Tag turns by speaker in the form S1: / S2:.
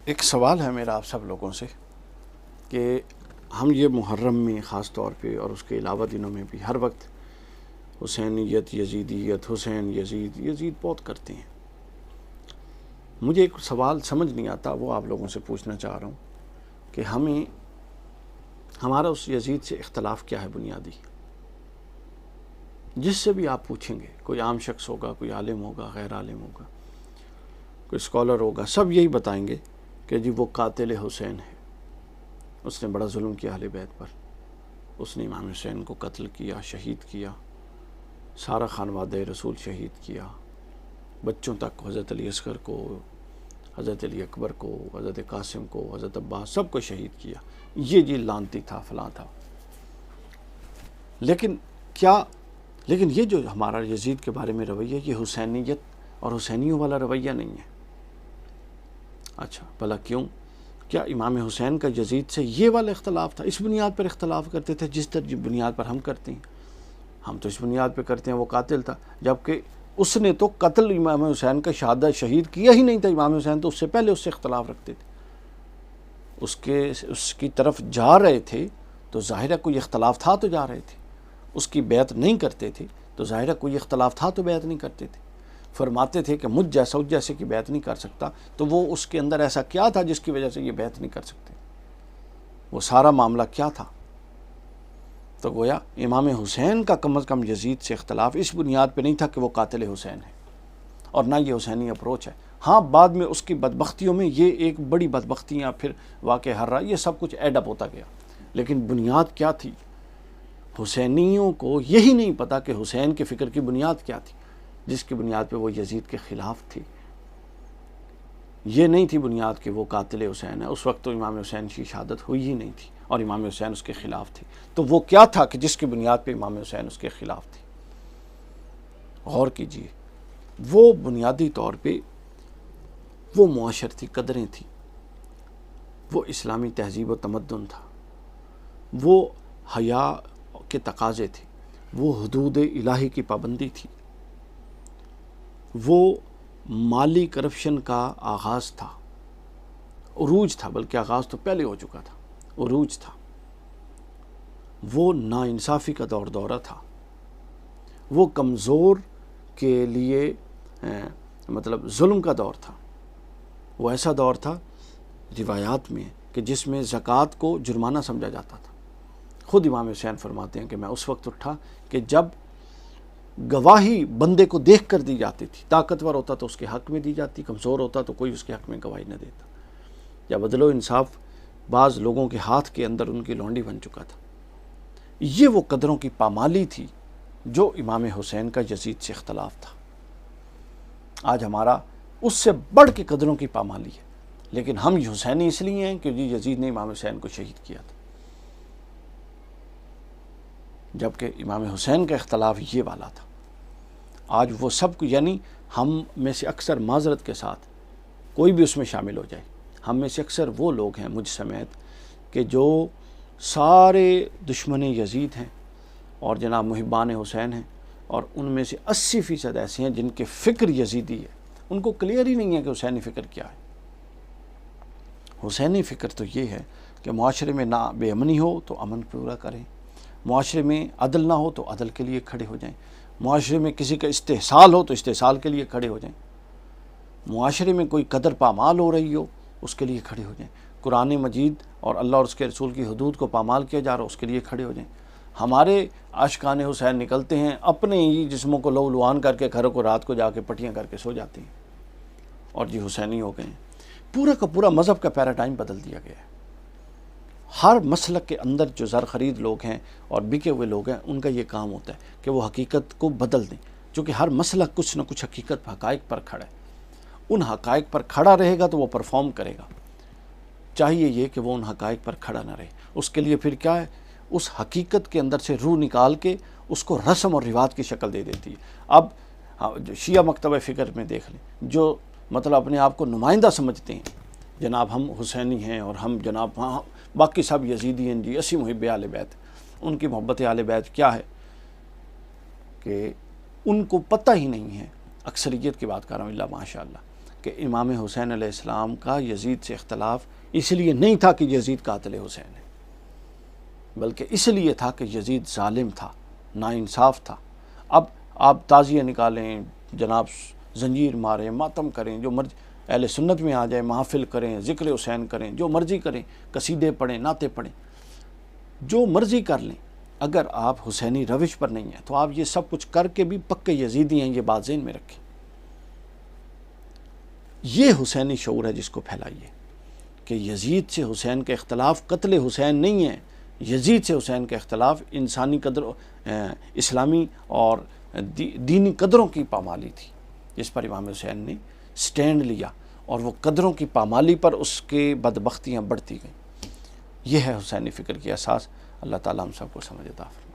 S1: ایک سوال ہے میرا آپ سب لوگوں سے کہ ہم یہ محرم میں خاص طور پہ اور اس کے علاوہ دنوں میں بھی ہر وقت حسینیت، یزیدیت، حسین یزید بہت کرتے ہیں۔ مجھے ایک سوال سمجھ نہیں آتا، وہ آپ لوگوں سے پوچھنا چاہ رہا ہوں کہ ہمارا اس یزید سے اختلاف کیا ہے بنیادی؟ جس سے بھی آپ پوچھیں گے، کوئی عام شخص ہوگا، کوئی عالم ہوگا، غیر عالم ہوگا، کوئی اسکالر ہوگا، سب یہی بتائیں گے کہ جی وہ قاتل حسین ہے، اس نے بڑا ظلم کیا اہل بیت پر، اس نے امام حسین کو قتل کیا، شہید کیا، سارا خانوادہ رسول شہید کیا، بچوں تک، حضرت علی اصغر کو، حضرت علی اکبر کو، حضرت قاسم کو، حضرت عباس، سب کو شہید کیا، یہ جی لعنتی تھا، فلاں تھا۔ لیکن یہ جو ہمارا یزید کے بارے میں رویہ، یہ حسینیت اور حسینیوں والا رویہ نہیں ہے۔ اچھا بھلا کیوں؟ کیا امام حسین کا یزید سے یہ والا اختلاف تھا؟ اس بنیاد پر اختلاف کرتے تھے جس طرح بنیاد پر ہم کرتے ہیں؟ ہم تو اس بنیاد پہ کرتے ہیں وہ قاتل تھا، جبکہ اس نے تو قتل امام حسین کا شہید کیا ہی نہیں تھا۔ امام حسین تو اس سے پہلے اس سے اختلاف رکھتے تھے، اس کی طرف جا رہے تھے تو ظاہر ہے کوئی اختلاف تھا تو جا رہے تھے، اس کی بیعت نہیں کرتے تھے تو ظاہر ہے کوئی اختلاف تھا تو بیعت نہیں کرتے تھے۔ فرماتے تھے کہ مجھ جیسا اس جیسے کی بیعت نہیں کر سکتا، تو وہ اس کے اندر ایسا کیا تھا جس کی وجہ سے یہ بیعت نہیں کر سکتے؟ وہ سارا معاملہ کیا تھا؟ تو گویا امام حسین کا کم از کم یزید سے اختلاف اس بنیاد پہ نہیں تھا کہ وہ قاتل حسین ہے، اور نہ یہ حسینی اپروچ ہے۔ ہاں بعد میں اس کی بدبختیوں میں یہ ایک بڑی بدبختیاں پھر واقع ہر رہا، یہ سب کچھ ایڈ اپ ہوتا گیا، لیکن بنیاد کیا تھی؟ حسینیوں کو یہی نہیں پتا کہ حسین کے فکر کی بنیاد کیا تھی جس کی بنیاد پہ وہ یزید کے خلاف تھی۔ یہ نہیں تھی بنیاد کہ وہ قاتل حسین ہے، اس وقت تو امام حسین کی شہادت ہوئی ہی نہیں تھی اور امام حسین اس کے خلاف تھی۔ تو وہ کیا تھا کہ جس کی بنیاد پہ امام حسین اس کے خلاف تھی؟ غور کیجئے، وہ بنیادی طور پہ وہ معاشرتی قدریں تھیں، وہ اسلامی تہذیب و تمدن تھا، وہ حیا کے تقاضے تھے، وہ حدود الہی کی پابندی تھی، وہ مالی کرپشن کا آغاز تھا، عروج تھا، بلکہ آغاز تو پہلے ہو چکا تھا، عروج تھا، وہ ناانصافی کا دورہ تھا، وہ کمزور کے لیے ظلم کا دور تھا، وہ ایسا دور تھا روایات میں کہ جس میں زکوٰۃ کو جرمانہ سمجھا جاتا تھا۔ خود امام حسین فرماتے ہیں کہ میں اس وقت اٹھا کہ جب گواہی بندے کو دیکھ کر دی جاتی تھی، طاقتور ہوتا تو اس کے حق میں دی جاتی، کمزور ہوتا تو کوئی اس کے حق میں گواہی نہ دیتا۔ جب عدل و انصاف بعض لوگوں کے ہاتھ کے اندر ان کی لونڈی بن چکا تھا، یہ وہ قدروں کی پامالی تھی جو امام حسین کا یزید سے اختلاف تھا۔ آج ہمارا اس سے بڑھ کے قدروں کی پامالی ہے، لیکن ہم حسینی اس لیے ہیں کہ یزید نے امام حسین کو شہید کیا تھا، جبکہ امام حسین کا اختلاف یہ والا تھا۔ آج وہ سب کو، یعنی ہم میں سے اکثر، معذرت کے ساتھ کوئی بھی اس میں شامل ہو جائے، ہم میں سے اکثر وہ لوگ ہیں مجھ سمیت کہ جو سارے دشمن یزید ہیں اور جناب محبان حسین ہیں، اور ان میں سے 80% ایسے ہیں جن کے فکر یزیدی ہے، ان کو کلیئر ہی نہیں ہے کہ حسینی فکر کیا ہے۔ حسینی فکر تو یہ ہے کہ معاشرے میں نہ بے امنی ہو تو امن پورا کریں، معاشرے میں عدل نہ ہو تو عدل کے لیے کھڑے ہو جائیں، معاشرے میں کسی کا استحصال ہو تو استحصال کے لیے کھڑے ہو جائیں، معاشرے میں کوئی قدر پامال ہو رہی ہو اس کے لیے کھڑے ہو جائیں، قرآن مجید اور اللہ اور اس کے رسول کی حدود کو پامال کیا جا رہا ہو اس کے لیے کھڑے ہو جائیں۔ ہمارے عاشقان حسین نکلتے ہیں اپنے ہی جسموں کو لو لوان کر کے، گھروں کو رات کو جا کے پٹیاں کر کے سو جاتے ہیں، اور جی حسینی ہو گئے ہیں۔ پورا کا پورا مذہب کا پیراڈائم بدل دیا گیا ہے۔ ہر مسلک کے اندر جو زر خرید لوگ ہیں اور بکے ہوئے لوگ ہیں، ان کا یہ کام ہوتا ہے کہ وہ حقیقت کو بدل دیں، چونکہ ہر مسلک کچھ نہ کچھ حقیقت حقائق پر کھڑا ہے۔ ان حقائق پر کھڑا رہے گا تو وہ پرفارم کرے گا، چاہیے یہ کہ وہ ان حقائق پر کھڑا نہ رہے۔ اس کے لیے پھر کیا ہے، اس حقیقت کے اندر سے روح نکال کے اس کو رسم اور رواج کی شکل دے دیتی ہے۔ اب شیعہ مکتبہ فکر میں دیکھ لیں، جو اپنے آپ کو نمائندہ سمجھتے ہیں، جناب ہم حسینی ہیں اور ہم جناب باقی سب یزیدی ہیں، جی اسی محب اہل بیت۔ ان کی محبت اہل بیت کیا ہے کہ ان کو پتہ ہی نہیں ہے، اکثریت کی بات کر رہا ہوں، اللہ ماشاء اللہ، کہ امام حسین علیہ السلام کا یزید سے اختلاف اس لیے نہیں تھا کہ یزید قاتل حسین ہے، بلکہ اس لیے تھا کہ یزید ظالم تھا، ناانصاف تھا۔ اب آپ تعزیہ نکالیں، جناب زنجیر ماریں، ماتم کریں، جو مرضی، اہل سنت میں آ جائیں، محافل کریں، ذکر حسین کریں، جو مرضی کریں، قصیدے پڑھیں، نعتیں پڑھیں، جو مرضی کر لیں، اگر آپ حسینی روش پر نہیں ہیں تو آپ یہ سب کچھ کر کے بھی پکے یزیدی ہیں، یہ بات ذہن میں رکھیں۔ یہ حسینی شعور ہے جس کو پھیلائیے کہ یزید سے حسین کے اختلاف قتل حسین نہیں ہے، یزید سے حسین کا اختلاف انسانی قدر، اسلامی اور دینی قدروں کی پامالی تھی، جس پر امام حسین نے سٹینڈ لیا، اور وہ قدروں کی پامالی پر اس کے بدبختیاں بڑھتی گئیں۔ یہ ہے حسینی فکر کی اساس۔ اللہ تعالیٰ ہم سب کو سمجھ عطا فرمائے۔